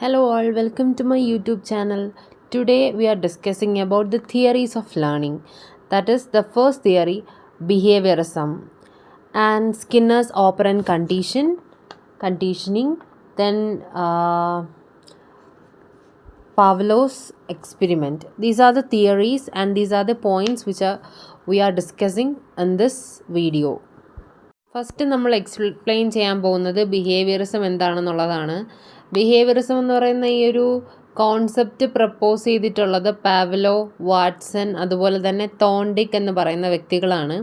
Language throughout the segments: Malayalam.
Hello all, welcome to my YouTube channel. Today we are discussing about the theories of learning. That is the first theory, behaviorism, and Skinner's operant conditioning, then Pavlov's experiment. These are the theories and these are the points which we are discussing in this video. First നമ്മൾ എക്സ്പ്ലെയിൻ ചെയ്യാൻ പോകുന്നത് ബിഹേവിയറിസം എന്താണെന്നുള്ളതാണ്. ബിഹേവിയറിസം എന്ന് പറയുന്ന ഈ ഒരു കോൺസെപ്റ്റ് പ്രപ്പോസ് ചെയ്തിട്ടുള്ളത് പാവ്ലോ, വാട്സൺ, അതുപോലെ തന്നെ തോണ്ടിക് എന്ന് പറയുന്ന വ്യക്തികളാണ്.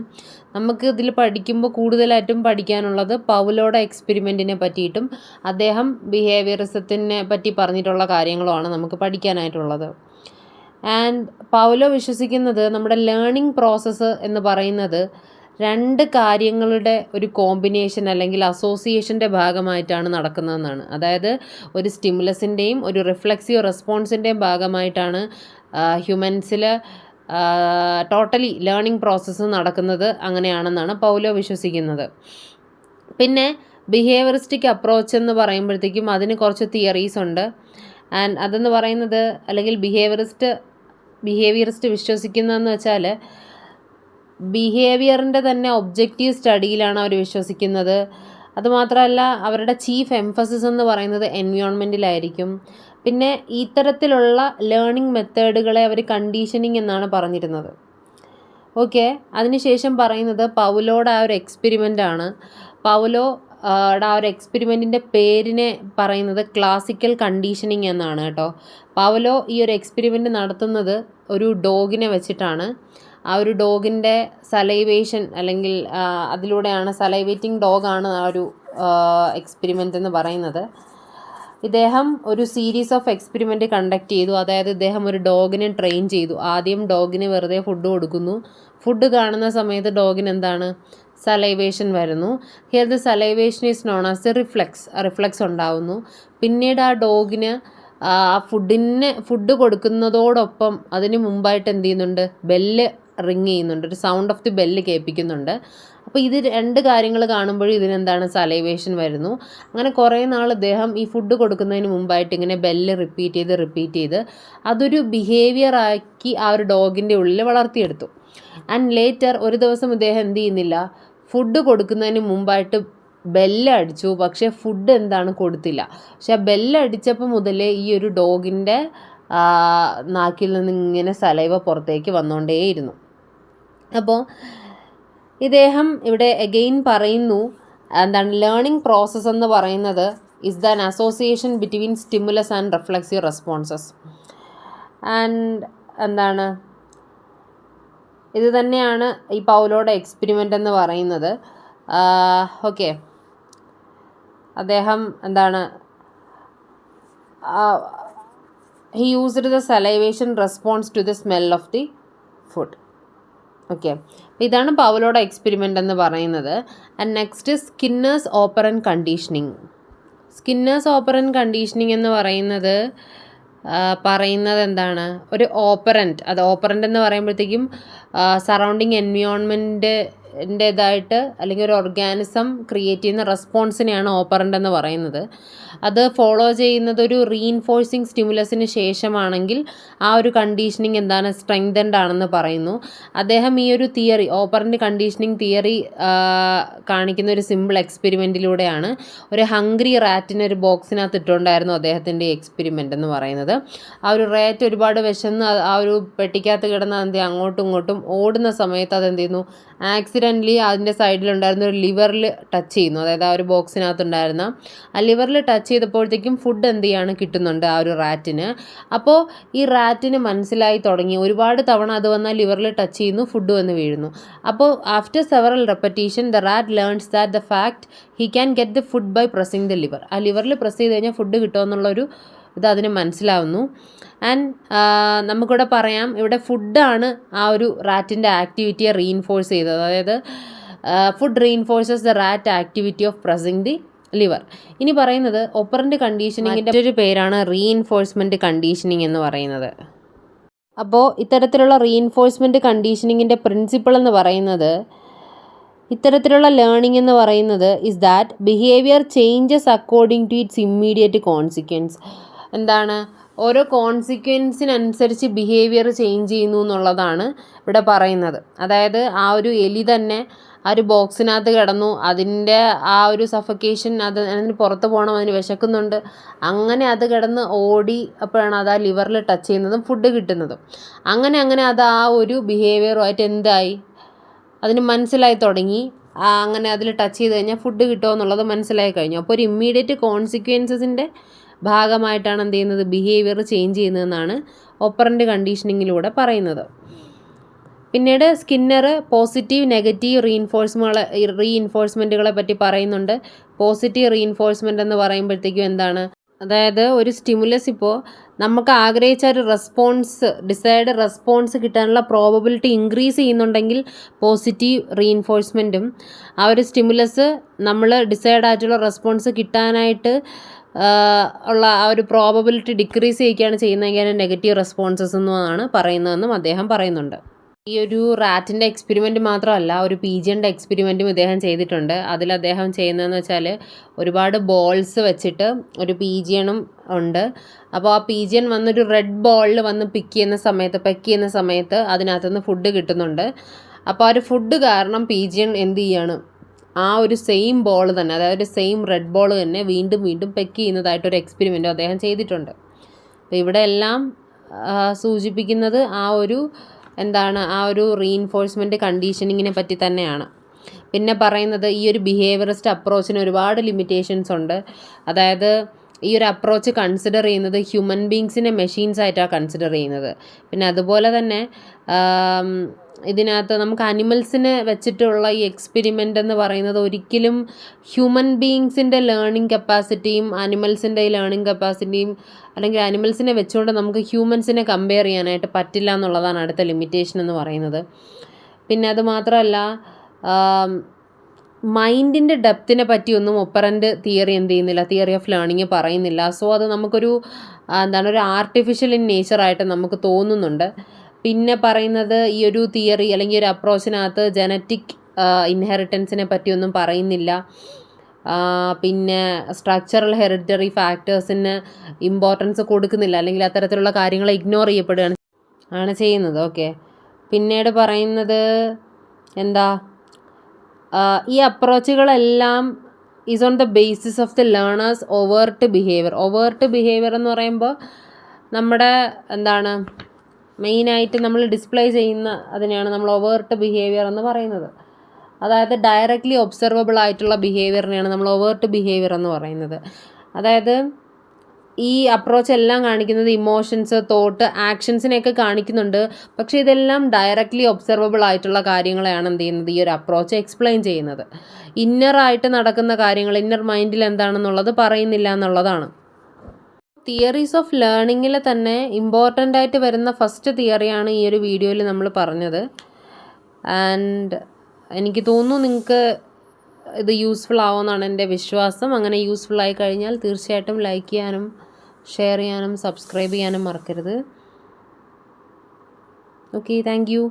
നമുക്ക് ഇതിൽ പഠിക്കുമ്പോൾ കൂടുതലായിട്ടും പഠിക്കാനുള്ളത് പൗലോയുടെ എക്സ്പെരിമെൻറ്റിനെ പറ്റിയിട്ടും അദ്ദേഹം ബിഹേവിയറിസത്തിനെ പറ്റി പറഞ്ഞിട്ടുള്ള കാര്യങ്ങളുമാണ് നമുക്ക് പഠിക്കാനായിട്ടുള്ളത്. ആൻഡ് പൗലോ വിശ്വസിക്കുന്നത് നമ്മുടെ ലേണിംഗ് പ്രോസസ്സ് എന്ന് പറയുന്നത് രണ്ട് കാര്യങ്ങളുടെ ഒരു കോമ്പിനേഷൻ അല്ലെങ്കിൽ അസോസിയേഷൻ്റെ ഭാഗമായിട്ടാണ് നടക്കുന്നതെന്നാണ്. അതായത് ഒരു സ്റ്റിമുലസിൻ്റെയും ഒരു റിഫ്ലെക്സീവ് റെസ്പോൺസിൻ്റെയും ഭാഗമായിട്ടാണ് ഹ്യൂമൻസിൽ ടോട്ടലി ലേണിംഗ് പ്രോസസ്സ് നടക്കുന്നത്. അങ്ങനെയാണെന്നാണ് പൗലോ വിശ്വസിക്കുന്നത്. പിന്നെ ബിഹേവിയറിസ്റ്റിക് അപ്രോച്ച് എന്ന് പറയുമ്പോഴത്തേക്കും അതിന് കുറച്ച് തിയറീസ് ഉണ്ട്. ആൻഡ് അതെന്ന് പറയുന്നത് അല്ലെങ്കിൽ ബിഹേവിയറിസ്റ്റ് വിശ്വസിക്കുന്നതെന്ന് വെച്ചാൽ ബിഹേവിയറിൻ്റെ തന്നെ ഒബ്ജക്റ്റീവ് സ്റ്റഡിയിലാണ് അവർ വിശ്വസിക്കുന്നത്. അതുമാത്രമല്ല അവരുടെ ചീഫ് എംഫസിസ് എന്ന് പറയുന്നത് എൻവയോൺമെൻറ്റിലായിരിക്കും. പിന്നെ ഇത്തരത്തിലുള്ള ലേണിംഗ് മെത്തേഡുകളെ അവർ കണ്ടീഷനിങ് എന്നാണ് പറഞ്ഞിരുന്നത്. ഓക്കെ, അതിനുശേഷം പറയുന്നത് പൗലോയുടെ ആ ഒരു എക്സ്പെരിമെൻ്റ് ആണ്. പൗലോയുടെ ആ ഒരു എക്സ്പെരിമെൻറ്റിൻ്റെ പേരിനെ പറയുന്നത് ക്ലാസിക്കൽ കണ്ടീഷനിങ് എന്നാണ് കേട്ടോ. പൗലോ ഈ ഒരു എക്സ്പെരിമെൻറ്റ് നടത്തുന്നത് ഒരു ഡോഗിനെ വെച്ചിട്ടാണ്. ആ ഒരു ഡോഗിൻ്റെ സലൈവേഷൻ അല്ലെങ്കിൽ അതിലൂടെയാണ് സലൈവേറ്റിംഗ് ഡോഗാണ് ആ ഒരു എക്സ്പെരിമെൻ്റ് എന്ന് പറയുന്നത്. ഇദ്ദേഹം ഒരു സീരീസ് ഓഫ് എക്സ്പെരിമെൻ്റ് കണ്ടക്ട് ചെയ്തു. അതായത് ഇദ്ദേഹം ഒരു ഡോഗിനെ ട്രെയിൻ ചെയ്തു. ആദ്യം ഡോഗിന് വെറുതെ ഫുഡ് കൊടുക്കുന്നു. ഫുഡ് കാണുന്ന സമയത്ത് ഡോഗിന് എന്താണ് സലൈവേഷൻ വരുന്നു. Here the salivation is known as the reflex ഉണ്ടാവുന്നു. പിന്നീട് ആ ഡോഗിന് ഫുഡ് കൊടുക്കുന്നതോടൊപ്പം അതിന് മുമ്പായിട്ട് എന്ത് ചെയ്യുന്നുണ്ട്, ബെല്ല് റിങ് ചെയ്യുന്നുണ്ട്, ഒരു സൗണ്ട് ഓഫ് ദി ബെല്ല് കേൾപ്പിക്കുന്നുണ്ട്. അപ്പോൾ ഇത് രണ്ട് കാര്യങ്ങൾ കാണുമ്പോഴും ഇതിനെന്താണ് സലൈവേഷൻ വരുന്നു. അങ്ങനെ കുറേ നാൾ ഇദ്ദേഹം ഈ ഫുഡ് കൊടുക്കുന്നതിന് മുമ്പായിട്ട് ഇങ്ങനെ ബെല്ല് റിപ്പീറ്റ് ചെയ്ത് അതൊരു ബിഹേവിയർ ആക്കി ആ ഒരു ഡോഗിൻ്റെ ഉള്ളിൽ വളർത്തിയെടുത്തു. ആൻഡ് ലേറ്റർ ഒരു ദിവസം ഇദ്ദേഹം എന്ത് ചെയ്യുന്നില്ല, ഫുഡ് കൊടുക്കുന്നതിന് മുമ്പായിട്ട് ബെല്ലടിച്ചു, പക്ഷേ ഫുഡ് എന്താണ് കൊടുത്തില്ല. പക്ഷെ ആ ബെല്ലടിച്ചപ്പോൾ മുതലേ ഈ ഒരു ഡോഗിൻ്റെ നാക്കിൽ നിന്ന് ഇങ്ങനെ സലൈവ പുറത്തേക്ക് വന്നുകൊണ്ടേയിരുന്നു. അപ്പോൾ ഇദ്ദേഹം ഇവിടെ അഗെയിൻ പറയുന്നു എന്താണ് ലേണിംഗ് പ്രോസസ്സ് എന്ന് പറയുന്നത് is than association between stimulus and reflexive responses. And എന്താണ് ഇത് തന്നെയാണ് ഈ പൗലോയുടെ എക്സ്പെരിമെൻ്റ് എന്ന് പറയുന്നത്. ഓക്കെ, അദ്ദേഹം എന്താണ് he used the salivation response to the smell of the food. Okay, ഇതാണ് പൗലോയുടെ എക്സ്പെരിമെൻ്റ് എന്ന് പറയുന്നത്. And next Skinner's operant conditioning. Skinner's operant conditioning എന്ന് പറയുന്നത് എന്താണ്, ഒരു ഓപ്പറൻറ്റ്, അത് ഓപ്പറൻറ്റ് എന്ന് പറയുമ്പോഴത്തേക്കും സറൗണ്ടിങ് എൻവയോൺമെൻറ്റിൻ്റേതായിട്ട് അല്ലെങ്കിൽ ഒരു ഓർഗാനിസം ക്രിയേറ്റ് ചെയ്യുന്ന റെസ്പോൺസിനെയാണ് ഓപ്പറൻ്റ് എന്ന് പറയുന്നത്. അത് ഫോളോ ചെയ്യുന്നത് ഒരു റീഇൻഫോഴ്സിങ് സ്റ്റിമുലസിന് ശേഷമാണെങ്കിൽ ആ ഒരു കണ്ടീഷനിങ് എന്താണ് സ്ട്രെങ്തൻഡ് ആണെന്ന് പറയുന്നു. അദ്ദേഹം ഈ ഒരു തിയറി ഓപ്പറൻ്റ് കണ്ടീഷനിങ് തിയറി കാണിക്കുന്ന ഒരു സിമ്പിൾ എക്സ്പെരിമെൻറ്റിലൂടെയാണ്. ഒരു ഹംഗ്രി റാറ്റിനെ ഒരു ബോക്സിനകത്ത് ഇട്ടുകൊണ്ടായിരുന്നു അദ്ദേഹത്തിൻ്റെ എക്സ്പെരിമെൻ്റ് എന്ന് പറയുന്നത്. ആ ഒരു റാറ്റ് ഒരുപാട് വിശന്ന് ആ ഒരു പെട്ടിക്കകത്ത് കിടന്ന് അങ്ങോട്ടും ഇങ്ങോട്ടും ഓടുന്ന സമയത്ത് അതെന്ത് ചെയ്യുന്നു, ആക്സിഡൻ്റലി അതിൻ്റെ സൈഡിലുണ്ടായിരുന്ന ഒരു ലിവറിൽ ടച്ച് ചെയ്യുന്നു. അതായത് ആ ഒരു ബോക്സിനകത്തുണ്ടായിരുന്ന ആ ലിവറിൽ ടച്ച് ചെയ്തപ്പോഴത്തേക്കും ഫുഡ് എന്ത് ചെയ്യാണ് കിട്ടുന്നുണ്ട് ആ ഒരു റാറ്റിന്. അപ്പോൾ ഈ റാറ്റിന് മനസ്സിലായി തുടങ്ങി, ഒരുപാട് തവണ അത് വന്നാൽ ലിവറിൽ ടച്ച് ചെയ്യുന്നു, ഫുഡ് വന്ന് വീഴുന്നു. അപ്പോൾ after several repetition the rat learns that the fact he can get the food by pressing the lever. ആ ലിവറിൽ പ്രസ് ചെയ്ത് കഴിഞ്ഞാൽ ഫുഡ് കിട്ടുമെന്നുള്ളൊരു ഇത് അതിന് മനസ്സിലാവുന്നു. ആൻഡ് നമുക്കിവിടെ പറയാം, ഇവിടെ ഫുഡാണ് ആ ഒരു റാറ്റിൻ്റെ ആക്ടിവിറ്റിയെ റീഇൻഫോഴ്സ് ചെയ്തത്. അതായത് food reinforces the rat activity of pressing the liver. ഇനി പറയുന്നത് ഓപ്പറൻ്റ് കണ്ടീഷനിങ്ങിൻ്റെ മറ്റൊരു പേരാണ് റീഇൻഫോഴ്സ്മെൻറ്റ് കണ്ടീഷനിങ് എന്ന് പറയുന്നത്. അപ്പോൾ ഇത്തരത്തിലുള്ള റീഇൻഫോഴ്സ്മെൻറ്റ് കണ്ടീഷനിങ്ങിൻ്റെ പ്രിൻസിപ്പിൾ എന്ന് പറയുന്നത്, ഇത്തരത്തിലുള്ള ലേണിംഗ് എന്ന് പറയുന്നത് is that behaviour changes according to its immediate consequence. എന്താണ് ഓരോ കോൺസിക്വൻസിനനുസരിച്ച് ബിഹേവിയർ ചേഞ്ച് ചെയ്യുന്നു എന്നുള്ളതാണ് ഇവിടെ പറയുന്നത്. അതായത് ആ ഒരു എലി തന്നെ ആ ഒരു ബോക്സിനകത്ത് കിടന്നു, അതിൻ്റെ ആ ഒരു സഫക്കേഷൻ, അതിന് പുറത്ത് പോകണം, അതിന് വിശക്കുന്നുണ്ട്, അങ്ങനെ അത് കിടന്ന് ഓടി അപ്പോഴാണ് അത് ആ ലിവറിൽ ടച്ച് ചെയ്യുന്നതും ഫുഡ് കിട്ടുന്നതും. അങ്ങനെ അത് ആ ഒരു ബിഹേവിയറുമായിട്ട് എന്തായി, അതിന് മനസ്സിലായി തുടങ്ങി. അങ്ങനെ അതിൽ ടച്ച് ചെയ്ത് കഴിഞ്ഞാൽ ഫുഡ് കിട്ടുമോ എന്നുള്ളത് മനസ്സിലായി കഴിഞ്ഞു. അപ്പോൾ ഒരു ഇമ്മീഡിയറ്റ് കോൺസിക്വൻസസിൻ്റെ ഭാഗമായിട്ടാണ് എന്ത് ചെയ്യുന്നത്, ബിഹേവിയർ ചേഞ്ച് ചെയ്യുന്നതെന്നാണ് ഓപ്പറൻ്റ് കണ്ടീഷനിങ്ങിലൂടെ പറയുന്നത്. പിന്നീട് സ്കിന്നർ പോസിറ്റീവ് നെഗറ്റീവ് റീഇൻഫോഴ്സ്മെൻറ്റുകളെ പറ്റി പറയുന്നുണ്ട്. പോസിറ്റീവ് റീഇൻഫോഴ്സ്മെൻ്റ് എന്ന് പറയുമ്പോഴത്തേക്കും എന്താണ്, അതായത് ഒരു സ്റ്റിമുലസ് ഇപ്പോൾ നമുക്ക് ആഗ്രഹിച്ച ഒരു ഡിസൈഡ് റെസ്പോൺസ് കിട്ടാനുള്ള പ്രോബബിലിറ്റി ഇൻക്രീസ് ചെയ്യുന്നുണ്ടെങ്കിൽ പോസിറ്റീവ് റീഇൻഫോഴ്സ്മെൻറ്റും, ആ ഒരു സ്റ്റിമുലസ് നമ്മൾ ഡിസൈഡ് ആയിട്ടുള്ള റെസ്പോൺസ് കിട്ടാനായിട്ട് ഉള്ള ആ ഒരു പ്രോബബിലിറ്റി ഡിക്രീസ് ചെയ്യുകയാണ് ചെയ്യുന്നതെങ്കിൽ നെഗറ്റീവ് റെസ്പോൺസസ് എന്നാണ് പറയുന്നതെന്നും അദ്ദേഹം പറയുന്നുണ്ട്. ഈ ഒരു റാറ്റിൻ്റെ എക്സ്പെരിമെൻറ്റ് മാത്രമല്ല, ഒരു പീജിയൻ്റെ എക്സ്പെരിമെൻറ്റും ഇദ്ദേഹം ചെയ്തിട്ടുണ്ട്. അതിൽ അദ്ദേഹം ചെയ്യുന്നതെന്ന് വെച്ചാൽ ഒരുപാട് ബോൾസ് വെച്ചിട്ട് ഒരു പീജിയനും ഉണ്ട്. അപ്പോൾ ആ പീജിയൻ വന്നൊരു റെഡ് ബോളിൽ വന്ന് പെക്ക് ചെയ്യുന്ന സമയത്ത് അതിനകത്തുനിന്ന് ഫുഡ് കിട്ടുന്നുണ്ട്. അപ്പോൾ ആ ഒരു ഫുഡ് കാരണം പീജിയൻ എന്ത് ചെയ്യാണ്, ആ ഒരു സെയിം ബോൾ തന്നെ, അതായത് സെയിം റെഡ് ബോൾ തന്നെ വീണ്ടും പെക്ക് ചെയ്യുന്നതായിട്ടൊരു എക്സ്പെരിമെൻറ്റും അദ്ദേഹം ചെയ്തിട്ടുണ്ട്. അപ്പോൾ ഇവിടെ എല്ലാം സൂചിപ്പിക്കുന്നത് ആ ഒരു റീഇൻഫോഴ്സ്മെൻറ്റ് കണ്ടീഷനിങ്ങിനെ പറ്റി തന്നെയാണ്. പിന്നെ പറയുന്നത് ഈ ഒരു ബിഹേവിയറിസ്റ്റ് അപ്രോച്ചിന് ഒരുപാട് ലിമിറ്റേഷൻസ് ഉണ്ട്. അതായത് ഈ ഒരു അപ്രോച്ച് കൺസിഡർ ചെയ്യുന്നത് ഹ്യൂമൻ ബീങ്സിനെ മെഷീൻസ് ആയിട്ടാണ് കൺസിഡർ ചെയ്യുന്നത്. പിന്നെ അതുപോലെ തന്നെ ഇതിനകത്ത് നമുക്ക് അനിമൽസിനെ വെച്ചിട്ടുള്ള ഈ എക്സ്പെരിമെൻ്റ് എന്ന് പറയുന്നത് ഒരിക്കലും ഹ്യൂമൻ ബീങ്സിൻ്റെ ലേണിംഗ് കപ്പാസിറ്റിയും അനിമൽസിൻ്റെ ലേണിംഗ് കപ്പാസിറ്റിയും, അല്ലെങ്കിൽ അനിമൽസിനെ വെച്ചുകൊണ്ട് നമുക്ക് ഹ്യൂമൻസിനെ കമ്പയർ ചെയ്യാനായിട്ട് പറ്റില്ല എന്നുള്ളതാണ് അടുത്ത ലിമിറ്റേഷൻ എന്ന് പറയുന്നത്. പിന്നെ അത് മാത്രമല്ല, മൈൻഡിൻ്റെ ഡെപ്തിനെ പറ്റിയൊന്നും ഒപ്പറൻ്റ് തിയറി എന്ത് ചെയ്യുന്നില്ല, തിയറി ഓഫ് ലേണിംഗ് പറയുന്നില്ല. സോ അത് നമുക്കൊരു ഒരു ആർട്ടിഫിഷ്യൽ ഇൻ നേച്ചറായിട്ട് നമുക്ക് തോന്നുന്നുണ്ട്. പിന്നെ പറയുന്നത് ഈ ഒരു തിയറി അല്ലെങ്കിൽ ഒരു അപ്രോച്ചിനകത്ത് ജനറ്റിക് ഇൻഹെറിറ്റൻസിനെ പറ്റിയൊന്നും പറയുന്നില്ല. പിന്നെ സ്ട്രക്ചറൽ ഹെറിഡിറ്ററി ഫാക്ടേഴ്സിന് ഇമ്പോർട്ടൻസ് കൊടുക്കുന്നില്ല, അല്ലെങ്കിൽ അത്തരത്തിലുള്ള കാര്യങ്ങളെ ഇഗ്നോർ ചെയ്യപ്പെടുകയാണ് ചെയ്യുന്നത്. ഓക്കെ, പിന്നീട് പറയുന്നത് ഈ അപ്രോച്ചുകളെല്ലാം is on the basis of the learners overt behaviour എന്ന് പറയുമ്പോൾ നമ്മുടെ മെയിനായിട്ട് നമ്മൾ ഡിസ്പ്ലേ ചെയ്യുന്ന അതിനെയാണ് നമ്മൾ ഓവേർട്ട് ബിഹേവിയർ എന്ന് പറയുന്നത്. അതായത് ഡയറക്റ്റ്ലി ഒബ്സർവബിൾ ആയിട്ടുള്ള ബിഹേവിയറിനെയാണ് നമ്മൾ ഓവേർട്ട് ബിഹേവിയർ എന്ന് പറയുന്നത്. അതായത് ഈ അപ്രോച്ച് എല്ലാം കാണിക്കുന്നത് ഇമോഷൻസ്, തോട്ട്, ആക്ഷൻസിനെയൊക്കെ കാണിക്കുന്നുണ്ട്. പക്ഷേ ഇതെല്ലാം ഡയറക്റ്റ്ലി ഒബ്സർവബിൾ ആയിട്ടുള്ള കാര്യങ്ങളെയാണ് എന്ത് ചെയ്യുന്നത്, ഈ ഒരു അപ്രോച്ച് എക്സ്പ്ലെയിൻ ചെയ്യുന്നത്. ഇന്നറായിട്ട് നടക്കുന്ന കാര്യങ്ങൾ, ഇന്നർ മൈൻഡിൽ എന്താണെന്നുള്ളത് പറയുന്നില്ല എന്നുള്ളതാണ്. തിയറീസ് ഓഫ് ലേണിങ്ങിൽ തന്നെ ഇമ്പോർട്ടൻ്റ് ആയിട്ട് വരുന്ന ഫസ്റ്റ് തിയറിയാണ് ഈ ഒരു വീഡിയോയിൽ നമ്മൾ പറഞ്ഞത്. ആൻഡ് എനിക്ക് തോന്നുന്നു നിങ്ങൾക്ക് ഇത് യൂസ്ഫുൾ ആവുമെന്നാണ് എൻ്റെ വിശ്വാസം. അങ്ങനെ യൂസ്ഫുൾ ആയി കഴിഞ്ഞാൽ തീർച്ചയായിട്ടും ലൈക്ക് ചെയ്യാനും ഷെയർ ചെയ്യാനും സബ്സ്ക്രൈബ് ചെയ്യാനും മറക്കരുത്. Okay, thank you.